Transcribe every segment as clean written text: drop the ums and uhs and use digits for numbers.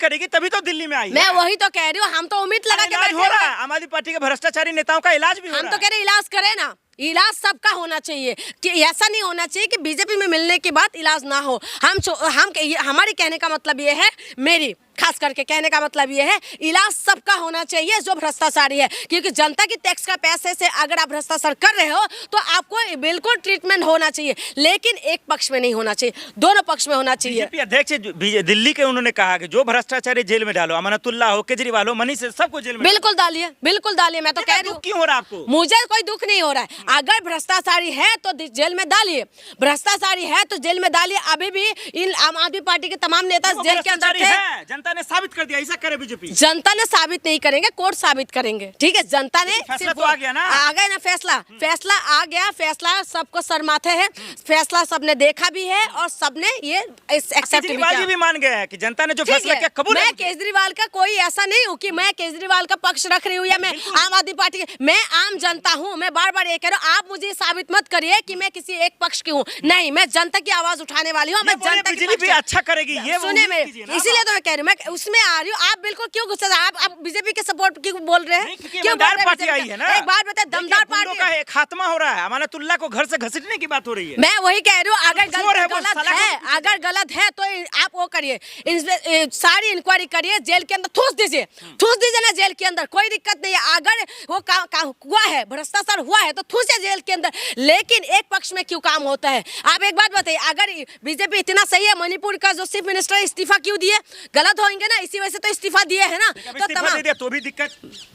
करेगी तभी तो दिल्ली में आई है। मैं वही तो कह रही हूँ, हम तो उम्मीद लगा के बैठे हो रहा है। आम आदमी पार्टी के भ्रष्टाचारी नेताओं का इलाज भी हो रहा है। हम तो कह रहे इलाज करें ना, इलाज सबका होना चाहिए कि ऐसा नहीं होना चाहिए कि बीजेपी में मिलने के बाद इलाज ना हो। हमारी कहने का मतलब ये है, मेरी खास करके कहने का मतलब ये है, इलाज सबका होना चाहिए जो भ्रष्टाचारी है, क्योंकि जनता की टैक्स का पैसे से अगर आप भ्रष्टाचार कर रहे हो तो आपको बिल्कुल ट्रीटमेंट होना चाहिए, लेकिन एक पक्ष में नहीं होना चाहिए, दोनों पक्ष में होना चाहिए। बीजेपी अध्यक्ष दिल्ली के उन्होंने कहा कि जो भ्रष्टाचारी जेल में डालो, अमानतुल्लाह हो, केजरीवाल हो, मनीष, सबको जेल में बिल्कुल डालिए, बिल्कुल डालिए। मैं तो कह रही हूँ, क्यों हो रहा है आपको? मुझे कोई दुख नहीं हो रहा है। अगर भ्रष्टाचारी है तो जेल में डालिए, भ्रष्टाचारी है तो जेल में डालिए। अभी भी इन आम आदमी पार्टी के तमाम नेता जेल के अंदर थे। जनता ने साबित कर दिया, ऐसा करे बीजेपी। जनता ने साबित नहीं करेंगे, कोर्ट साबित करेंगे। ठीक है, जनता ने फैसला तो आ गया ना, आ गया ना फैसला आ गया। फैसला सबको सर माथे है, फैसला सबने देखा भी है और सबने ये एक्सेप्ट भी किया। भी मान गया है कि जनता ने जो फैसला किया कबूल। मैं केजरीवाल का कोई ऐसा नहीं हूँ कि मैं केजरीवाल का पक्ष रख रही हूँ या मैं आम आदमी पार्टी, मैं आम जनता हूँ। मैं बार बार ये कह रहा हूँ, आप मुझे साबित मत करिए कि मैं किसी एक पक्ष की हूँ। नहीं, मैं जनता की आवाज उठाने वाली हूँ। मैं जनता की अच्छा करेगी, ये सुने में, इसीलिए तो मैं कह रही हूँ, मैं उसमें आ रही हूँ। आप बिल्कुल क्यों गुस्सा, आप बीजेपी के सपोर्ट क्यों बोल रहे हैं? क्यों पार्टी आई है ना? एक बात बताए, दमदार पार्टी का खात्मा हो रहा है, अमानतुल्लाह को घर से घसीटने की बात हो रही है। मैं वही कह रही हूँ, अगर गलत है तो आप वो करिए, सारी इंक्वायरी करिए, जेल के अंदर ठूस दीजिए ना, जेल के अंदर कोई दिक्कत नहीं है। अगर वो हुआ है, भ्रष्टाचार हुआ है तो ठूसे जेल के अंदर, लेकिन एक पक्ष में क्यों काम होता है? आप एक बात बताइए, अगर बीजेपी इतना सही है, मणिपुर का जो चीफ मिनिस्टर इस्तीफा क्यों दिए? गलत होंगे ना, इसी वजह से तो इस्तीफा दिए है ना। तो तमाम तो भी दिक्कत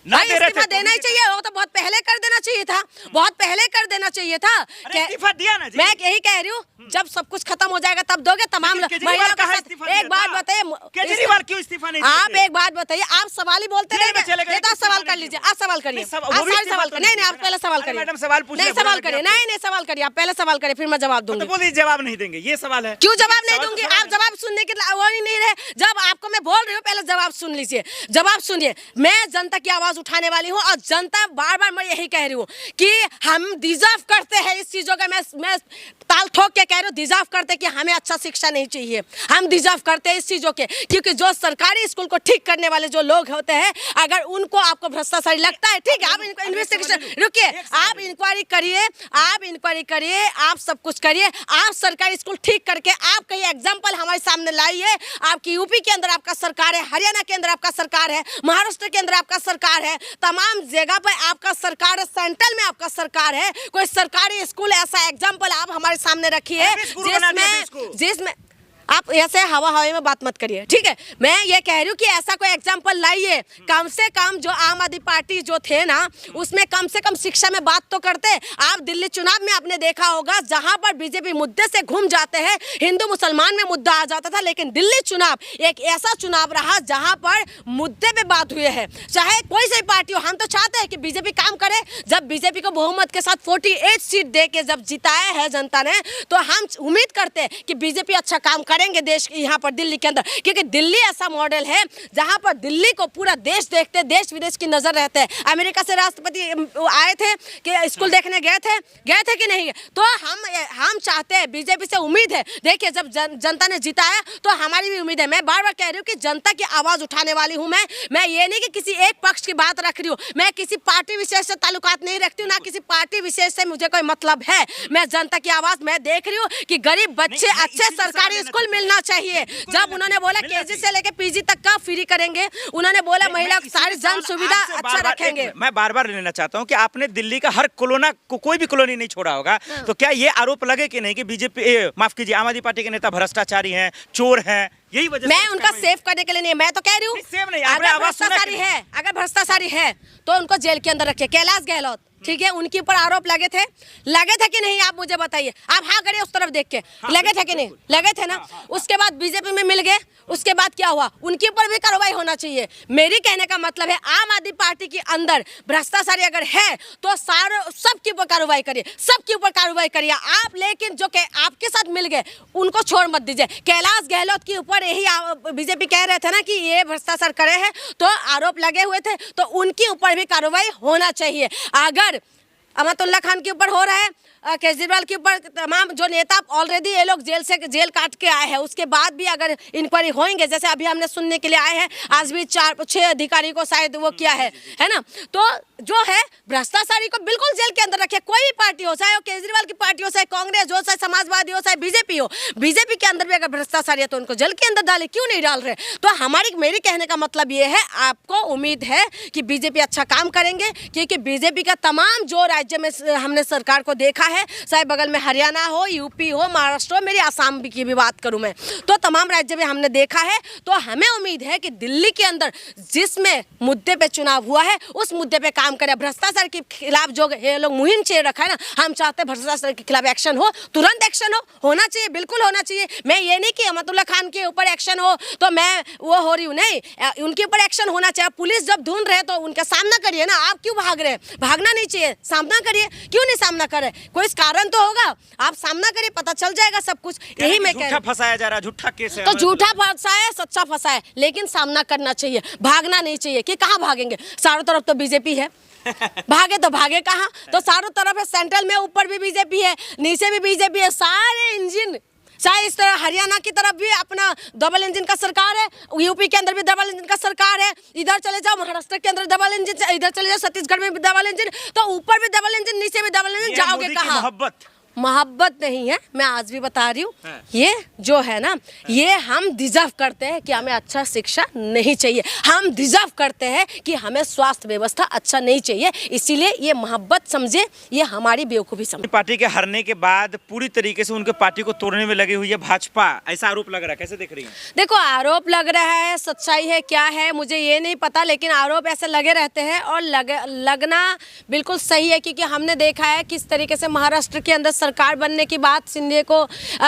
इस्तीफा देना ही चाहिए, वो तो बहुत पहले कर देना चाहिए था, बहुत पहले कर देना चाहिए था। इस्तीफा दिया ना जी। मैं यही कह रही हूँ, जब सब कुछ खत्म हो जाएगा तब दोगे तमाम महिलाओं के साथ। एक बात बताइए, केजरीवाल क्यों इस्तीफा नहीं? आप एक बात बताइए, आप सवाल ही बोलते रहेंगे। तो सवाल कर लीजिए, आप सवाल करिए, सवाल करिए। नहीं, आप पहले सवाल करिए। मैडम सवाल पूछिए। नहीं, सवाल करिए, नहीं सवाल करिए, आप पहले सवाल करिए, फिर मैं जवाब दूंगी। बोलिए, जवाब नहीं देंगे, ये सवाल है। क्यों जवाब नहीं दूंगी? आप जवाब सुनने के वो ही नहीं रहे। जब आपको मैं बोल रही हूँ, पहले जवाब सुन लीजिए, जवाब सुनिए। मैं जनता की आवाज उठाने वाली हूँ और जनता बार बार मैं यही कह रही हूँ कि हम डिजर्व करते हैं इस चीजों का। मैं ताल ठोक के कह रही हूँ, डिजर्व करते कि हमें अच्छा शिक्षा नहीं चाहिए, हम डिजर्व करते हैं इस चीजों के, क्योंकि जो सरकारी स्कूल को ठीक करने वाले जो लोग होते हैं, अगर उनको आपको भ्रष्टाचारी लगता है, ठीक है, आप इनको इन्वेस्टिगेशन, रुकिए, आप इंक्वायरी करिए, आप सब कुछ करिए, आप सरकारी स्कूल ठीक करके आप कहीं एग्जाम्पल हमारे सामने लाइए। आपकी यूपी के अंदर आपका सरकार है, हरियाणा के अंदर आपका सरकार है, महाराष्ट्र के अंदर आपका सरकार है, तमाम जगह पर आपका सरकार है, सेंट्रल में आपका सरकार है। कोई सरकारी स्कूल ऐसा एग्जाम्पल आप हमारे सामने रखिए जिसमें आप ऐसे हवा में बात मत करिए, ठीक है। मैं ये कह रही हूँ कि ऐसा कोई एग्जाम्पल लाइए, कम से कम जो आम आदमी पार्टी जो थे ना, उसमें कम से कम शिक्षा में बात तो करते। आप दिल्ली चुनाव में आपने देखा होगा, जहां पर बीजेपी मुद्दे से घूम जाते हैं, हिंदू मुसलमान में मुद्दा आ जाता था, लेकिन दिल्ली चुनाव एक ऐसा चुनाव रहा जहां पर मुद्दे पे बात हुई है, चाहे कोई सी पार्टी हो। हम तो चाहते हैं कि बीजेपी काम करे। जब बीजेपी को बहुमत के साथ 48 सीट दे के जब जिताया है जनता ने, तो हम उम्मीद करते हैं कि बीजेपी अच्छा काम करेंगे देश यहाँ पर दिल्ली के अंदर, क्योंकि दिल्ली ऐसा मॉडल है जहाँ पर दिल्ली को पूरा देश देखते, देश विदेश की नजर रहते हैं। अमेरिका से राष्ट्रपति आए थे कि स्कूल देखने गए थे कि नहीं? तो हम चाहते हैं, बीजेपी से उम्मीद है। देखिए, जब जनता ने जिताया तो हमारी भी उम्मीद है। मैं बार बार कह रही हूँ कि जनता की आवाज उठाने वाली हूँ मैं ये नहीं कि किसी एक पक्ष की बात रख रही हूँ। मैं किसी पार्टी विशेष से ताल्लुकात नहीं रखती हूँ, ना किसी पार्टी विशेष से मुझे कोई मतलब है। मैं जनता की आवाज मैं देख रही हूँ कि गरीब बच्चे अच्छे सरकारी स्कूल मिलना चाहिए। जब उन्होंने बोला केजी से लेके पीजी तक का फ्री करेंगे, उन्होंने बोला महिला सारी जन सुविधा अच्छा रखेंगे। मैं बार बार लेना चाहता हूँ कि आपने दिल्ली का हर कोलोना को कोई भी कॉलोनी नहीं छोड़ा होगा, तो क्या ये आरोप लगे कि नहीं कि बीजेपी, माफ कीजिए, आम आदमी पार्टी के नेता भ्रष्टाचारी हैं, चोर हैं? यही वजह मैं उनका सेव करने के लिए नहीं, मैं तो कह रही हूँ अगर भ्रष्टाचारी है तो उनको जेल के अंदर रखिए। कैलाश गहलोत, ठीक है, उनके ऊपर आरोप लगे थे कि नहीं? आप मुझे बताइए, आप हाँ करिए उस तरफ देख के। लगे थे कि नहीं? लगे थे ना। उसके बाद बीजेपी में मिल गए, उसके बाद क्या हुआ? उनके ऊपर भी कार्रवाई होना चाहिए। मेरी कहने का मतलब है, आम आदमी पार्टी के अंदर भ्रष्टाचारी अगर है तो सबके ऊपर कार्रवाई करिए, सबके ऊपर कार्रवाई करिए आप। लेकिन जो आपके साथ मिल गए उनको छोड़ मत दीजिए। कैलाश गहलोत के ऊपर यही बीजेपी कह रहे थे ना कि ये भ्रष्टाचार करे हैं, तो आरोप लगे हुए थे, तो उनके ऊपर भी कार्रवाई होना चाहिए। अगर अमातुल्लाह खान के ऊपर हो रहा है, केजरीवाल के ऊपर तमाम जो नेता ऑलरेडी ये लोग जेल काट के आए हैं, उसके बाद भी अगर इंक्वायरी होंगे, जैसे अभी हमने सुनने के लिए आए हैं, आज भी 4-6 अधिकारी को शायद वो किया है ना, तो जो है भ्रष्टाचारी को बिल्कुल जेल के अंदर रखे। कोई भी पार्टी हो, चाहे वो केजरीवाल की पार्टी हो, चाहे कांग्रेस हो, चाहे समाजवादी हो, चाहे बीजेपी हो, बीजेपी के अंदर भी अगर भ्रष्टाचारी है तो उनको जेल के अंदर डाले, क्यों नहीं डाल रहे? तो मेरी कहने का मतलब ये है, आपको उम्मीद है कि बीजेपी अच्छा काम करेंगे, क्योंकि बीजेपी का तमाम जो राज्य में हमने सरकार को देखा है, चाहे बगल में हरियाणा हो, यूपी हो, महाराष्ट्र हो, मेरी आसाम की भी बात करूं मैं, तो तमाम राज्य में हमने देखा है। तो हमें उम्मीद है कि दिल्ली के अंदर जिसमें मुद्दे पे चुनाव हुआ है उस मुद्दे पे काम करें। भ्रष्टाचार के खिलाफ जो ये लोग मुहिम चल रखा है ना, हम चाहते हैं भ्रष्टाचार के खिलाफ एक्शन हो, तुरंत एक्शन होना चाहिए, बिल्कुल होना चाहिए। मैं ये नहीं कि अहमदुल्ला खान के ऊपर एक्शन हो तो मैं वो हो रही हूँ, नहीं, उनके ऊपर एक्शन होना चाहिए। पुलिस जब ढूंढ रहे तो उनका सामना करिए ना, आप क्यों भाग रहे हैं? भागना नहीं चाहिए, सामना करिए। क्यों नहीं सामना कर रहे? कोई कारण तो होगा, आप सामना करिए, पता चल जाएगा सब कुछ। यही मैं कह रही हूं। फंसाया जा रहा, झूठा केस है, तो झूठा फंसा है, सच्चा फंसा है, लेकिन सामना करना चाहिए, भागना नहीं चाहिए। कि कहाँ भागेंगे? चारों तरफ तो बीजेपी है, भागे तो भागे कहाँ? तो चारों तरफ है, सेंट्रल में ऊपर भी बीजेपी है, नीचे भी बीजेपी है, सारे इंजन, चाहे इस तरह हरियाणा की तरफ भी अपना डबल इंजन का सरकार है, यूपी के अंदर भी डबल इंजन का सरकार है, इधर चले जाओ महाराष्ट्र के अंदर डबल इंजन, इधर चले जाओ छत्तीसगढ़ में भी डबल इंजन, तो ऊपर भी डबल इंजन, नीचे भी डबल इंजन, जाओगे कहाँ? मोहब्बत नहीं है, मैं आज भी बता रही हूँ, ये जो है ना, ये हम डिजर्व करते हैं कि हमें अच्छा शिक्षा नहीं चाहिए, हम डिजर्व करते हैं कि हमें स्वास्थ्य व्यवस्था अच्छा नहीं चाहिए, इसीलिए ये मोहब्बत समझे, ये हमारी बेवकूफ़ी समझे। पार्टी के हारने के बाद पूरी तरीके से उनके पार्टी को तोड़ने में लगी हुई है भाजपा, ऐसा आरोप लग रहा है, कैसे देख रही हैं? देखो, आरोप लग रहा है, सच्चाई है क्या है मुझे ये नहीं पता, लेकिन आरोप ऐसे लगे रहते हैं और लगना बिल्कुल सही है, क्योंकि हमने देखा है किस तरीके से महाराष्ट्र के अंदर सरकार बनने की बात सिंधिया को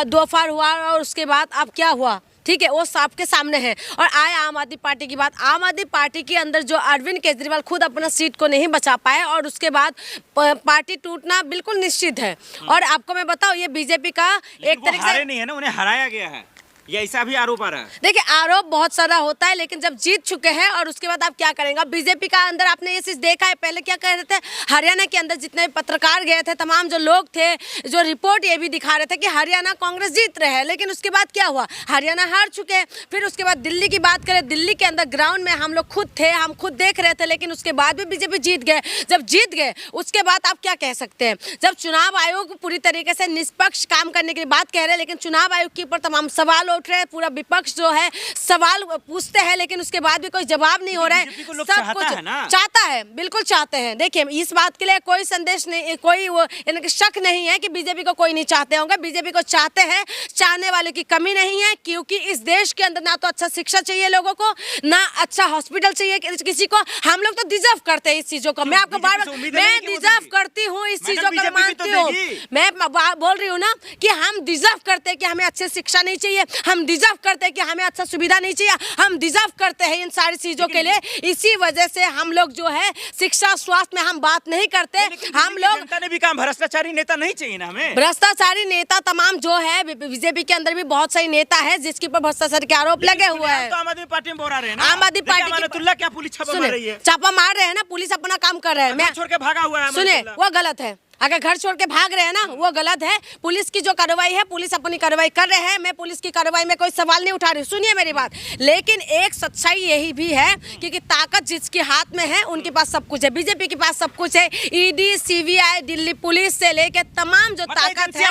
दोफार हुआ और उसके बाद अब क्या हुआ, ठीक है, वो सबके सामने है। और आए आम आदमी पार्टी की बात, आम आदमी पार्टी के अंदर जो अरविंद केजरीवाल खुद अपना सीट को नहीं बचा पाए और उसके बाद पार्टी टूटना बिल्कुल निश्चित है। और आपको मैं बताऊं, ये बीजेपी का एक तरीके से नहीं है ना, उन्हें हराया गया है, ये ऐसा भी आरोप आ रहा है। देखिए, आरोप बहुत सारा होता है, लेकिन जब जीत चुके हैं और उसके बाद आप क्या करेंगे? बीजेपी का अंदर आपने ये चीज देखा है, पहले क्या कह रहे थे, हरियाणा के अंदर जितने पत्रकार गए थे, तमाम जो लोग थे, जो रिपोर्ट ये भी दिखा रहे थे कि हरियाणा कांग्रेस जीत रहे हैं, लेकिन उसके बाद क्या हुआ? हरियाणा हार चुके हैं। फिर उसके बाद दिल्ली की बात करें, दिल्ली के अंदर ग्राउंड में हम लोग खुद थे, हम खुद देख रहे थे, लेकिन उसके बाद भी बीजेपी जीत गए। जब जीत गए उसके बाद आप क्या कह सकते हैं? जब चुनाव आयोग पूरी तरीके से निष्पक्ष काम करने की बात कह रहे हैं, लेकिन चुनाव आयोग के ऊपर तमाम सवाल उठ रहे हैं, पूरा पक्ष जो है सवाल पूछते हैं, लेकिन उसके बाद भी कोई जवाब नहीं हो रहा है। सब कुछ चाहता है, बिल्कुल चाहते हैं। देखिए, इस बात के लिए कोई संदेश नहीं, कोई वो शक नहीं है कि बीजेपी को कोई नहीं चाहते होंगे, बीजेपी को चाहते हैं, चाहने वालों की कमी नहीं है, क्योंकि इस देश के अंदर ना तो अच्छा शिक्षा चाहिए लोगों को, ना अच्छा हॉस्पिटल चाहिए किसी को। हम लोग तो डिजर्व करते हैं इस चीजों को, मैं आपको मैं डिजर्व करती हूँ इस चीजों को, मानती हूँ, मैं बोल रही हूँ ना कि हम डिजर्व करते हैं कि हमें अच्छी शिक्षा नहीं चाहिए, हम डिजर्व करते हैं कि हमें अच्छा सुविधा नहीं चाहिए, हम डिजर्व करते हैं इन सारी चीजों के लिए। इसी वजह से हम लोग जो है शिक्षा स्वास्थ्य में हम बात नहीं करते। हम लोग जनता ने भी कहा भ्रष्टाचारी नेता नहीं चाहिए ना हमें, भ्रष्टाचारी नेता तमाम जो है, बीजेपी के अंदर भी बहुत सारे नेता है जिसके ऊपर भ्रष्टाचार के आरोप लगे हुए हैं। तो आम आदमी पार्टी में बोरा रहे हैं ना, आम आदमी पार्टी क्या पुलिस छापा मार रही है? छापा मार रहे हैं ना, पुलिस अपना काम कर रहे हैं, मैं छोड़ के भागा हुआ है। सुने, वो गलत है, अगर घर छोड़ के भाग रहे हैं ना, वो गलत है। पुलिस की जो कार्रवाई है, पुलिस अपनी कार्रवाई कर रहे हैं, मैं पुलिस की कार्रवाई में कोई सवाल नहीं उठा रही, सुनिए मेरी बात। लेकिन एक सच्चाई यही भी है कि ताकत जिसके हाथ में है उनके पास सब कुछ है, बीजेपी के पास सब कुछ है। ईडी, सीबीआई, दिल्ली पुलिस से लेकर तमाम जो ताकत है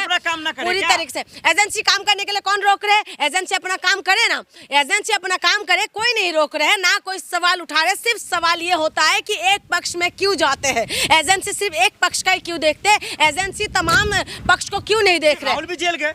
पूरी तरीके से। एजेंसी काम करने के लिए कौन रोक रहे हैं? एजेंसी अपना काम करे ना, एजेंसी अपना काम करे, कोई नहीं रोक रहे हैं, ना कोई सवाल उठा रहे। सिर्फ सवाल ये होता है कि एक पक्ष में क्यों जाते हैं, एजेंसी सिर्फ एक पक्ष का ही क्यों देखते, एजेंसी तमाम पक्ष को क्यों नहीं देख रहे? राहुल भी जेल गए,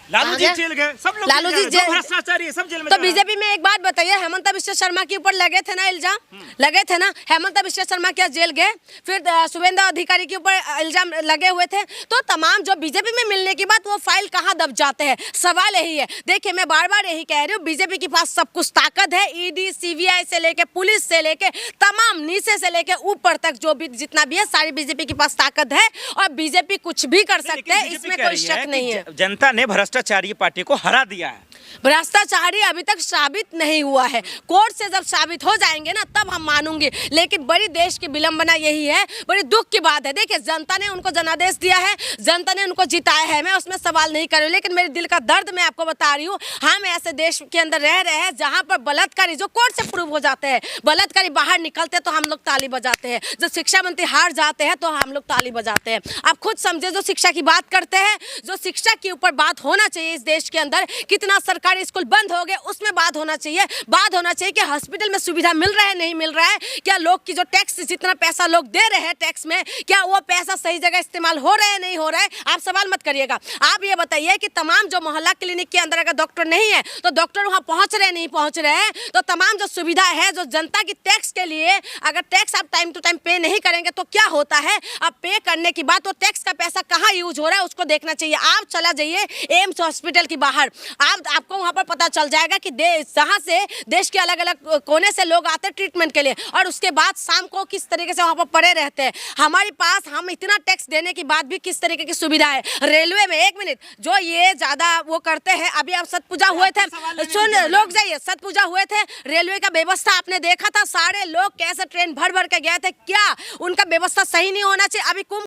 लालू जी जेल गए, सब लोग लालू जी जेल, भ्रष्टाचारी सब जेल में। तो बीजेपी में एक बात बताइए, हेमंत बिश्व शर्मा के ऊपर लगे थे ना इल्जाम, लगे थे ना, हेमंत बिश्व शर्मा क्या जेल गए? फिर शुभेंदु अधिकारी के ऊपर इल्जाम लगे हुए थे। तो तमाम जो बीजेपी में मिलने के बाद वो फाइल कहाँ दब जाते हैं, सवाल यही है। देखिए, मैं बार बार यही कह रही हूँ, बीजेपी के पास सब कुछ ताकत है, ईडी, सीबीआई से लेके पुलिस से लेके तमाम नीचे से लेके ऊपर तक जो भी जितना भी है, सारी बीजेपी के पास ताकत है और बीजेपी कुछ भी कर सकते हैं, इसमें कोई शक नहीं है। जनता ने भ्रष्टाचारी पार्टी को हरा दिया है, भ्रष्टाचारी अभी तक साबित नहीं हुआ है। कोर्ट से जब साबित हो जाएंगे ना तब हम मानूंगे। लेकिन बड़ी देश की विलंबना यही है, बड़ी दुख की बात है। देखिए जनता ने उनको जनादेश दिया है, जनता ने उनको जिताया है, मैं उसमें सवाल नहीं कर रही हूँ, लेकिन मेरे दिल का दर्द मैं आपको बता रही हूँ। हम ऐसे देश के अंदर रह रहे हैं जहाँ पर बलात्कारी जो कोर्ट से प्रूव हो जाते हैं, बलात्कारी बाहर निकलते हैं तो हम लोग ताली बजाते हैं, जो शिक्षा मंत्री हार जाते हैं तो हम लोग ताली बजाते हैं। आप खुद समझे, जो शिक्षा की बात करते हैं, जो शिक्षा के ऊपर बात होना चाहिए इस देश के अंदर, कितना सरकारी स्कूल बंद हो गए उसमें बात होना चाहिए। बात होना चाहिए कि हॉस्पिटल में सुविधा मिल रहा है नहीं मिल रहा है, क्या लोग की जो टैक्स जितना पैसा लोग दे रहे हैं टैक्स में, क्या वो पैसा सही जगह इस्तेमाल हो रहा है नहीं हो रहा है। आप सवाल मत करिएगा, आप ये बताइए कि तमाम जो मोहल्ला क्लिनिक के अंदर अगर डॉक्टर नहीं है तो डॉक्टर वहाँ पहुँच रहे नहीं पहुँच रहे हैं, तो तमाम जो सुविधा है जो जनता की टैक्स के लिए, अगर टैक्स आप टाइम टू टाइम पे नहीं करेंगे तो क्या होता है। अब पे करने की बात, तो टैक्स का पैसा कहाँ यूज हो रहा है उसको देखना चाहिए। आप चला जाइए एम्स हॉस्पिटल की बाहर, आपको वहाँ पर पता चल जाएगा कि जहाँ से देश के अलग अलग कोने से लोग आते हैं ट्रीटमेंट के लिए, और उसके बाद शाम को किस तरीके से वहाँ पर पड़े रहते हैं। हमारे पास हम इतना टैक्स देने के बाद भी किस तरीके की सुविधा है। रेलवे में, एक मिनट, जो ये ज्यादा वो करते हैं, अभी आप सत पूजा हुए थे, सुन लोग जाइए, सत पूजा हुए थे, रेलवे का व्यवस्था आपने देखा था, सारे लोग कैसे ट्रेन भर भर के गए थे, क्या उनका व्यवस्था सही नहीं होना चाहिए। अभी कुंभ